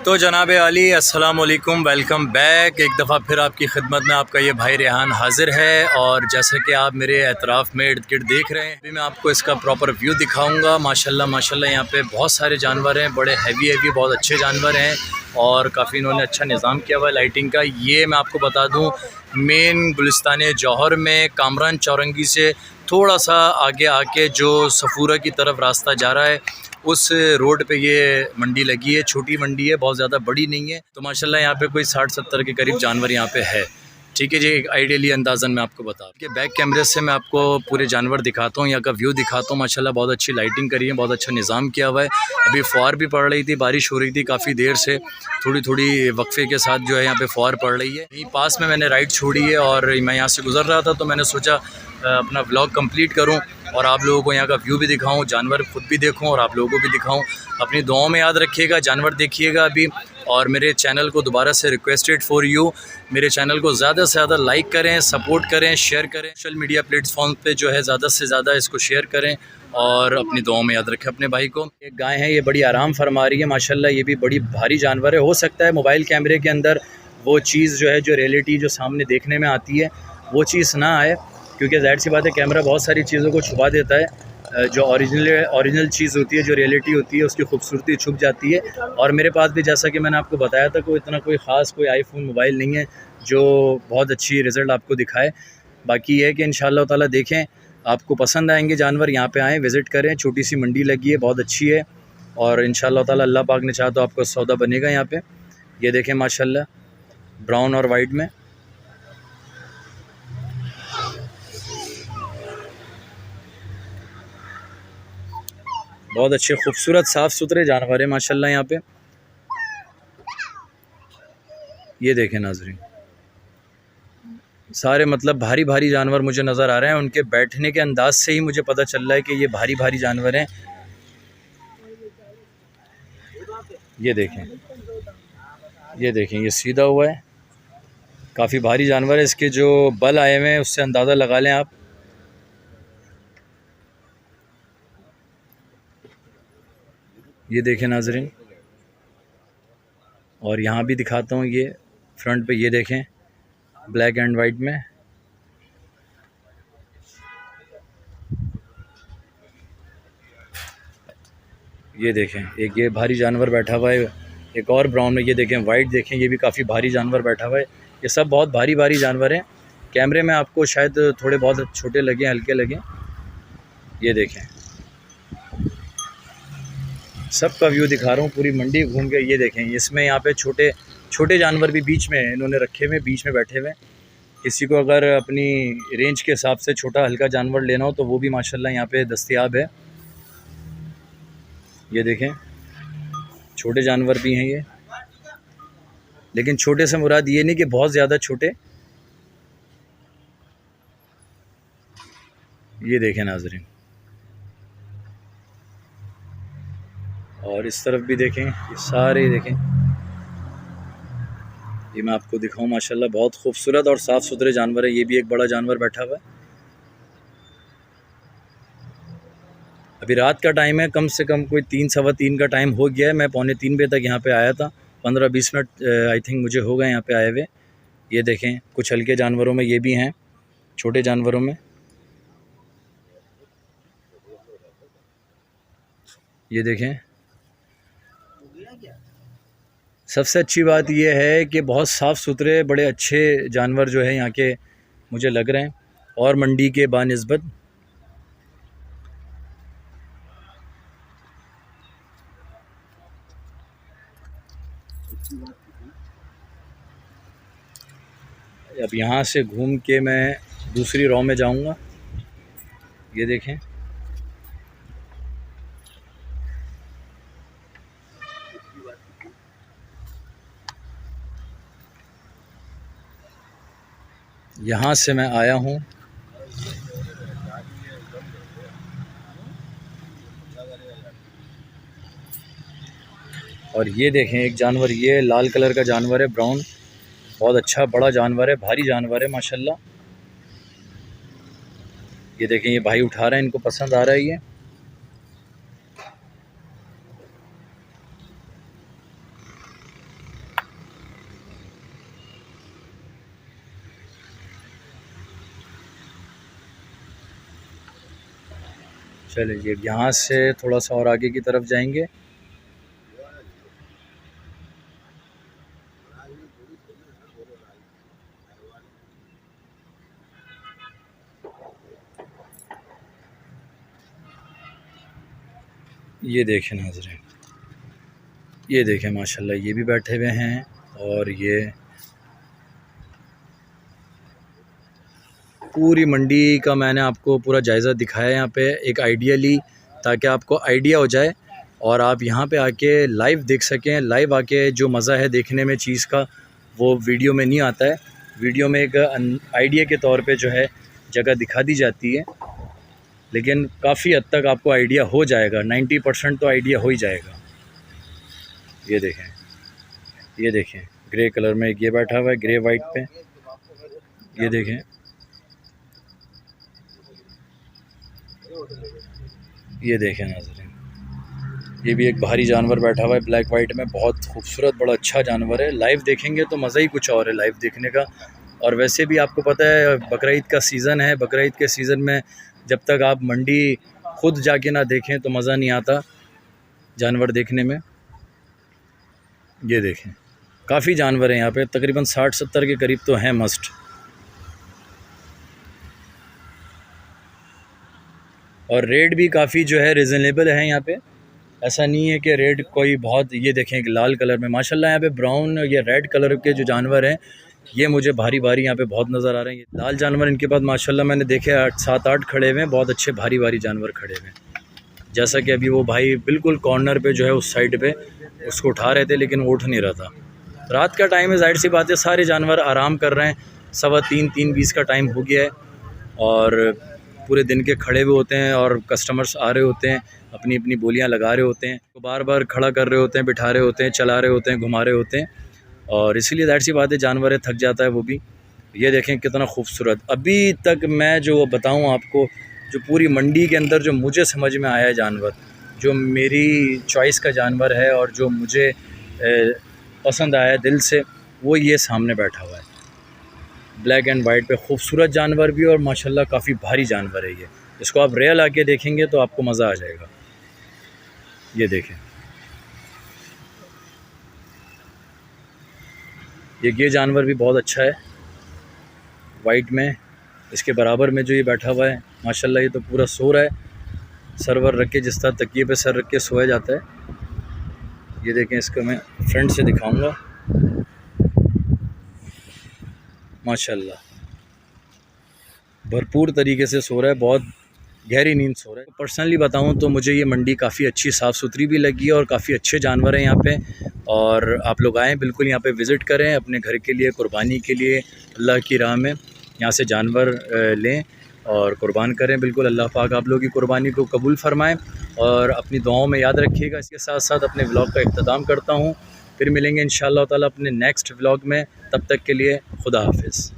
तो जनाब अली अस्सलाम वालेकुम, वेलकम बैक। एक दफ़ा फिर आपकी खिदमत में आपका ये भाई रेहान हाज़िर है। और जैसे कि आप मेरे एतराफ़ में इर्द गिर्द देख रहे हैं, अभी मैं आपको इसका प्रॉपर व्यू दिखाऊंगा। माशाल्लाह माशाल्लाह यहाँ पे बहुत सारे जानवर हैं, बड़े हैवी बहुत अच्छे जानवर हैं और काफ़ी इन्होंने अच्छा निज़ाम किया हुआ है लाइटिंग का। ये मैं आपको बता दूँ, मेन गुलिस्तान जौहर में कामरान चौरंगी से थोड़ा सा आगे आके जो सफूरा की तरफ रास्ता जा रहा है, उस रोड पे ये मंडी लगी है। छोटी मंडी है, बहुत ज़्यादा बड़ी नहीं है। तो माशाल्लाह यहाँ पे कोई 60-70 के करीब जानवर यहाँ पे है। ठीक है जी, एक आइडियली अंदाज़न मैं आपको बता दूँ कि बैक कैमरे से मैं आपको पूरे जानवर दिखाता हूँ, यहाँ का व्यू दिखाता हूँ। माशाल्लाह बहुत अच्छी लाइटिंग करी है, बहुत अच्छा निज़ाम किया हुआ है। अभी फुहार भी पड़ रही थी, बारिश हो रही थी काफ़ी देर से, थोड़ी वक्फे के साथ जो है यहाँ पे फुहार पड़ रही है। यहीं पास में मैंने राइड छोड़ी है और मैं यहाँ से गुजर रहा था, तो मैंने सोचा अपना व्लॉग कंप्लीट करूं और आप लोगों को यहाँ का व्यू भी दिखाऊं, जानवर खुद भी देखूं और आप लोगों को भी दिखाऊं। अपनी दुआओं में याद रखिएगा, जानवर देखिएगा अभी। और मेरे चैनल को दोबारा से रिक्वेस्टेड फॉर यू, मेरे चैनल को ज़्यादा से ज़्यादा लाइक करें, सपोर्ट करें, शेयर करें। सोशल मीडिया प्लेटफॉर्म पे जो है ज़्यादा से ज़्यादा इसको शेयर करें और अपनी दुआओं में याद रखें अपने भाई को। एक गाय है, ये बड़ी आराम फरमा रही है माशाल्लाह। ये भी बड़ी भारी जानवर है। हो सकता है मोबाइल कैमरे के अंदर वो चीज़ जो है, जो रियलिटी जो सामने देखने में आती है, वो चीज़ ना आए, क्योंकि ज़ाहिर सी बात है कैमरा बहुत सारी चीज़ों को छुपा देता है। जो ओरिजिनल चीज़ होती है, जो रियलिटी होती है, उसकी खूबसूरती छुप जाती है। और मेरे पास भी, जैसा कि मैंने आपको बताया था, कोई ख़ास आईफ़ोन मोबाइल नहीं है जो बहुत अच्छी रिज़ल्ट आपको दिखाए। बाकी ये है कि इंशाअल्लाह ताला देखें, आपको पसंद आएंगे जानवर। यहाँ पे आएँ, विज़िट करें। छोटी सी मंडी लगी है, बहुत अच्छी है और इंशाअल्लाह ताला अल्लाह पाक ने चाहा तो आपको सौदा बनेगा यहाँ पे। ये देखें माशाल्लाह, ब्राउन और वाइट में। बहुत अच्छे खूबसूरत साफ़ सुथरे जानवर हैं माशाल्लाह यहाँ पे। ये देखें नाज़रीन, सारे मतलब भारी जानवर मुझे नज़र आ रहे हैं। उनके बैठने के अंदाज से ही मुझे पता चल रहा है कि ये भारी जानवर हैं। ये देखें, ये सीधा हुआ है, काफ़ी भारी जानवर है। इसके जो बल आए हुए हैं उससे अंदाज़ा लगा लें आप। ये देखें नाज़रीन, और यहाँ भी दिखाता हूँ, ये फ्रंट पे ये देखें, ब्लैक एंड वाइट में। ये देखें, एक ये भारी जानवर बैठा हुआ है, एक और ब्राउन में। ये देखें वाइट, देखें ये भी काफ़ी भारी जानवर बैठा हुआ है। ये सब बहुत भारी जानवर हैं। कैमरे में आपको शायद थोड़े बहुत छोटे लगे, हल्के लगे। ये देखें, सबका व्यू दिखा रहा हूँ, पूरी मंडी घूम के। ये देखें, इसमें यहाँ पे छोटे जानवर भी बीच में इन्होंने रखे हुए, बीच में बैठे हुए। किसी को अगर अपनी रेंज के हिसाब से छोटा हल्का जानवर लेना हो तो वो भी माशाल्लाह यहाँ पे दस्तयाब है। ये देखें, छोटे जानवर भी हैं ये, लेकिन छोटे से मुराद ये नहीं कि बहुत ज़्यादा छोटे। ये देखें नाज़रीन, और इस तरफ भी देखें, ये सारे देखें। ये मैं आपको दिखाऊं, माशाल्लाह बहुत खूबसूरत और साफ़ सुथरे जानवर है। ये भी एक बड़ा जानवर बैठा हुआ है। अभी रात का टाइम है, कम से कम कोई 3 सवा 3 का टाइम हो गया है। मैं 2:45 बजे तक यहाँ पे आया था, 15-20 मिनट आई थिंक मुझे हो गए यहाँ पे आए हुए। ये देखें, कुछ हल्के जानवरों में ये भी हैं, छोटे जानवरों में। ये देखें, सबसे अच्छी बात यह है कि बहुत साफ़ सुथरे बड़े अच्छे जानवर जो है यहाँ के मुझे लग रहे हैं, और मंडी के बानिस्बत। अब यहाँ से घूम के मैं दूसरी रॉ में जाऊँगा। ये देखें, यहाँ से मैं आया हूँ। और ये देखें एक जानवर, ये लाल कलर का जानवर है, ब्राउन, बहुत अच्छा बड़ा जानवर है, भारी जानवर है माशाल्लाह। ये देखें, ये भाई उठा रहे हैं, इनको पसंद आ रहा है ये। चलिए यहाँ से थोड़ा सा और आगे की तरफ जाएंगे। ये देखें नाज़रीन, ये देखें माशाल्लाह ये भी बैठे हुए हैं। और ये पूरी मंडी का मैंने आपको पूरा जायज़ा दिखाया यहाँ पे एक आइडियली, ताकि आपको आइडिया हो जाए और आप यहाँ पे आके लाइव देख सकें। लाइव आके जो मज़ा है देखने में चीज़ का, वो वीडियो में नहीं आता है। वीडियो में एक आइडिया के तौर पे जो है जगह दिखा दी जाती है, लेकिन काफ़ी हद तक आपको आइडिया हो जाएगा। 90% तो आइडिया हो ही जाएगा। ये देखें, ये देखें ग्रे कलर में एक ये बैठा हुआ है, ग्रे वाइट पे। ये देखें, ये देखें नाज़रीन, ये भी एक भारी जानवर बैठा हुआ है ब्लैक वाइट में, बहुत खूबसूरत, बड़ा अच्छा जानवर है। लाइव देखेंगे तो मज़ा ही कुछ और है लाइव देखने का। और वैसे भी आपको पता है बकरा ईद का सीज़न है, बकरा ईद के सीज़न में जब तक आप मंडी खुद जाके ना देखें तो मज़ा नहीं आता जानवर देखने में। ये देखें काफ़ी जानवर हैं यहाँ पे, तकरीबन 60-70 के करीब तो हैं मस्ट। और रेट भी काफ़ी जो है रिजनेबल है यहाँ पे, ऐसा नहीं है कि रेट कोई बहुत। ये देखें एक लाल कलर में माशाल्लाह, यहाँ पे ब्राउन या रेड कलर के जो जानवर हैं ये मुझे भारी भारी यहाँ पे बहुत नज़र आ रहे हैं। लाल जानवर इनके पास माशाल्लाह मैंने देखे 7-8 खड़े हुए हैं, बहुत अच्छे भारी भारी जानवर खड़े हुए हैं। जैसा कि अभी वो भाई बिल्कुल कॉर्नर पे जो है उस साइड पे उसको उठा रहे थे, लेकिन वो उठ नहीं रहा था। रात का टाइम है, जाहिर सी बात है सारे जानवर आराम कर रहे हैं। 3:15-3:20 का टाइम हो गया है और पूरे दिन के खड़े हुए होते हैं और कस्टमर्स आ रहे होते हैं, अपनी अपनी बोलियां लगा रहे होते हैं, तो बार बार खड़ा कर रहे होते हैं, बिठा रहे होते हैं, चला रहे होते हैं, घुमा रहे होते हैं। और इसीलिए जाहिर सी बात है जानवर है, थक जाता है वो भी। ये देखें कितना खूबसूरत। अभी तक मैं जो बताऊं आपको, जो पूरी मंडी के अंदर जो मुझे समझ में आया है जानवर, जो मेरी चॉइस का जानवर है और जो मुझे पसंद आया दिल से, वो ये सामने बैठा हुआ है। ब्लैक एंड वाइट पे खूबसूरत जानवर भी और माशाल्लाह काफ़ी भारी जानवर है ये। इसको आप रियल आके देखेंगे तो आपको मज़ा आ जाएगा। ये देखें, ये जानवर भी बहुत अच्छा है वाइट में। इसके बराबर में जो ये बैठा हुआ है माशाल्लाह, ये तो पूरा सो रहा है, सरवर रख के, जिस तरह तकिए पे सर रख के सोया जाता है। ये देखें, इसको मैं फ्रंट से दिखाऊंगा माशाल्लाह, भरपूर तरीके से सो रहा है, बहुत गहरी नींद सो रहा है। पर्सनली बताऊं तो मुझे ये मंडी काफ़ी अच्छी साफ़ सुथरी भी लगी है और काफ़ी अच्छे जानवर हैं यहाँ पे। और आप लोग आएँ, बिल्कुल यहाँ पे विज़िट करें, अपने घर के लिए, कुर्बानी के लिए, अल्लाह की राह में यहाँ से जानवर लें और कुर्बान करें। बिल्कुल अल्लाह पाक आप लोगों की कुर्बानी को कबूल फ़रमाएँ और अपनी दुआओं में याद रखिएगा। इसके साथ साथ अपने व्लॉग का इख्तिताम करता हूँ, फिर मिलेंगे इंशाअल्लाह ताला अपने नेक्स्ट व्लॉग में। तब तक के लिए खुदा हाफिज़।